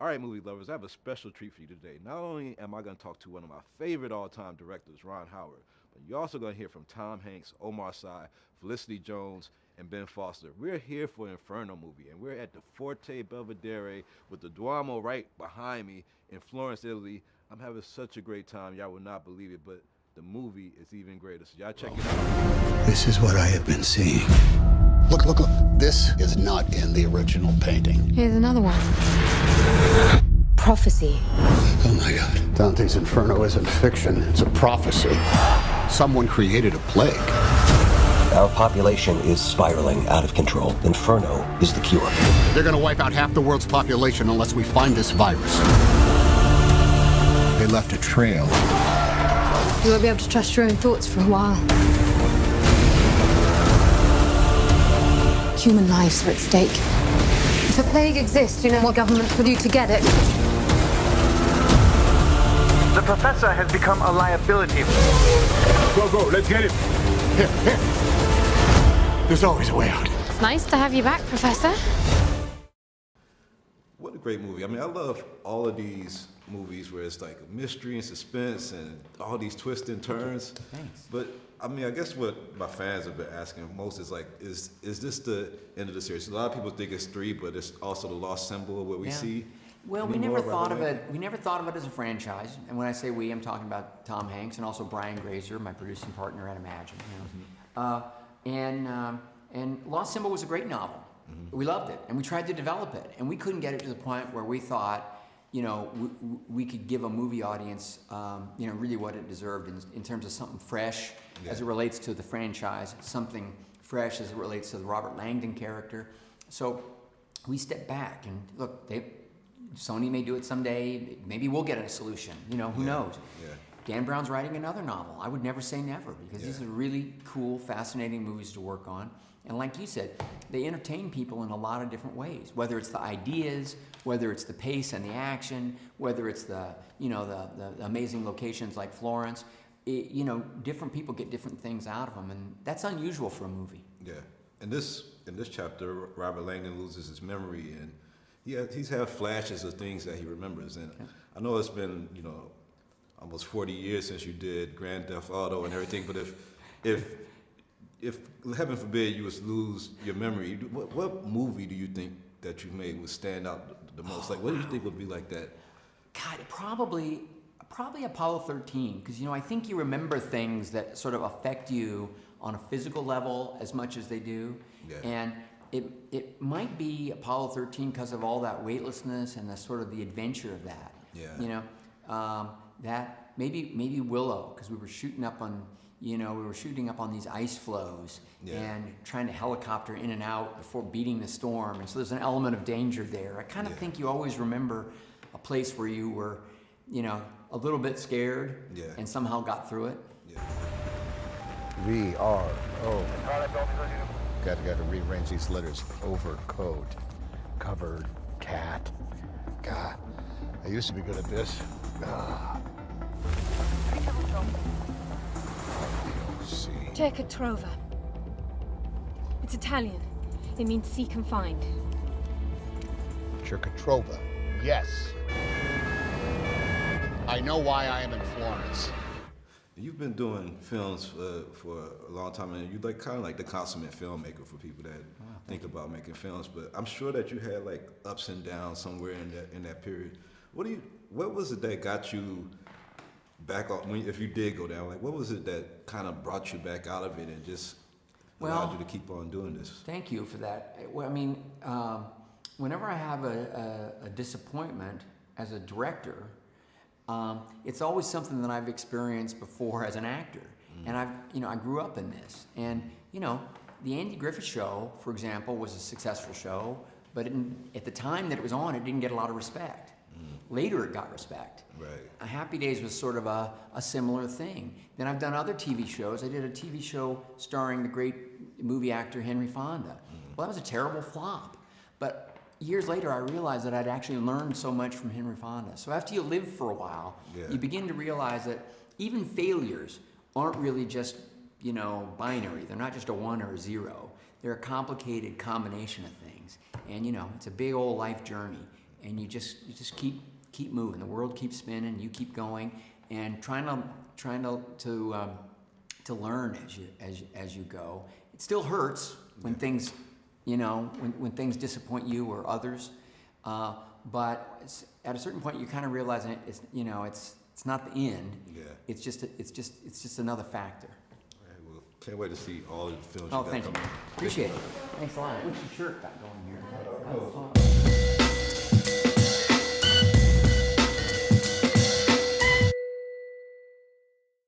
All right, movie lovers, I have a special treat for you today. Not only am I going to talk to one of my favorite all-time directors, Ron Howard, but you're also going to hear from Tom Hanks, Omar Sy, Felicity Jones, and Ben Foster. We're here for an Inferno movie, and we're at the Forte Belvedere with the Duomo right behind me in Florence, Italy. I'm having such a great time. Y'all will not believe it, but the movie is even greater. So y'all check it out. This is what I have been seeing. Look, look, look. This is not in the original painting. Here's another one. Prophecy. Oh my God. Dante's Inferno isn't fiction, it's a prophecy. Someone created a plague. Our population is spiraling out of control. Inferno is the cure. They're gonna wipe out half the world's population unless we find this virus. They left a trail. You won't be able to trust your own thoughts for a while. Human lives are at stake. If a plague exists, you know what governments will do to get it. The professor has become a liability. Go, let's get him. Here. There's always a way out. It's nice to have you back, Professor. What a great movie. I mean, I love all of these movies where it's like a mystery and suspense and all these twists and turns. Thanks. But I mean, I guess what my fans have been asking most is like, is this the end of the series? A lot of people think it's 3, but it's also the lost symbol of what we see. Well, we never thought of it. We never thought of it as a franchise. And when I say we, I'm talking about Tom Hanks and also Brian Grazer, my producing partner at Imagine. And Lost Symbol was a great novel. We loved it, and we tried to develop it, and we couldn't get it to the point where we thought, we could give a movie audience, really what it deserved in terms of something fresh as it relates to the franchise, something fresh as it relates to the Robert Langdon character. So we stepped back and look, Sony may do it someday. Maybe we'll get a solution. Who knows? Yeah. Dan Brown's writing another novel. I would never say never because these are really cool, fascinating movies to work on. And like you said, they entertain people in a lot of different ways. Whether it's the ideas, whether it's the pace and the action, whether it's the amazing locations like Florence. Different people get different things out of them, and that's unusual for a movie. Yeah. In this chapter, Robert Langdon loses his memory, and he's had flashes of things that he remembers. And I know it's been almost 40 years since you did Grand Theft Auto and everything. But if heaven forbid you was to lose your memory, what movie do you think that you made would stand out the most? Like, what do you think would be like that? God, probably Apollo 13, because I think you remember things that sort of affect you on a physical level as much as they do. Yeah. And it might be Apollo 13 because of all that weightlessness and the sort of the adventure of that. Yeah. That maybe Willow, because we were shooting up on these ice floes and trying to helicopter in and out before beating the storm, and so there's an element of danger there. I kind of think you always remember a place where you were, a little bit scared and somehow got through it. Yeah. VRO. Got to rearrange these letters. Overcoat, covered, cat. God, I used to be good at this. Cerca Trova. It's Italian. It means seek and find. Cercatrova, yes. I know why I am in Florence. You've been doing films for a long time, and you're kind of like the consummate filmmaker for people that think about making films. But I'm sure that you had like ups and downs somewhere in that period. What was it that got you back on? If you did go down, like what was it that kind of brought you back out of it and just allowed you to keep on doing this? Thank you for that. Well, I mean, whenever I have a disappointment as a director. It's always something that I've experienced before as an actor, and I grew up in this. And the Andy Griffith Show, for example, was a successful show, but at the time that it was on, it didn't get a lot of respect. Later, it got respect. Right. Happy Days was sort of a similar thing. Then I've done other TV shows. I did a TV show starring the great movie actor Henry Fonda. Well, that was a terrible flop, but years later, I realized that I'd actually learned so much from Henry Fonda. So after you live for a while, you begin to realize that even failures aren't really just, binary. They're not just a 1 or a 0. They're a complicated combination of things. And, it's a big old life journey. and you just keep moving. The world keeps spinning, you keep going, and trying to learn as you go. It still hurts when things, when things disappoint you or others, but at a certain point you kind of realize it's not the end. Yeah. It's just another factor. All right, well, can't wait to see all the films Oh, you got thank you. coming. Appreciate it. Thanks a lot. What's your shirt got going here?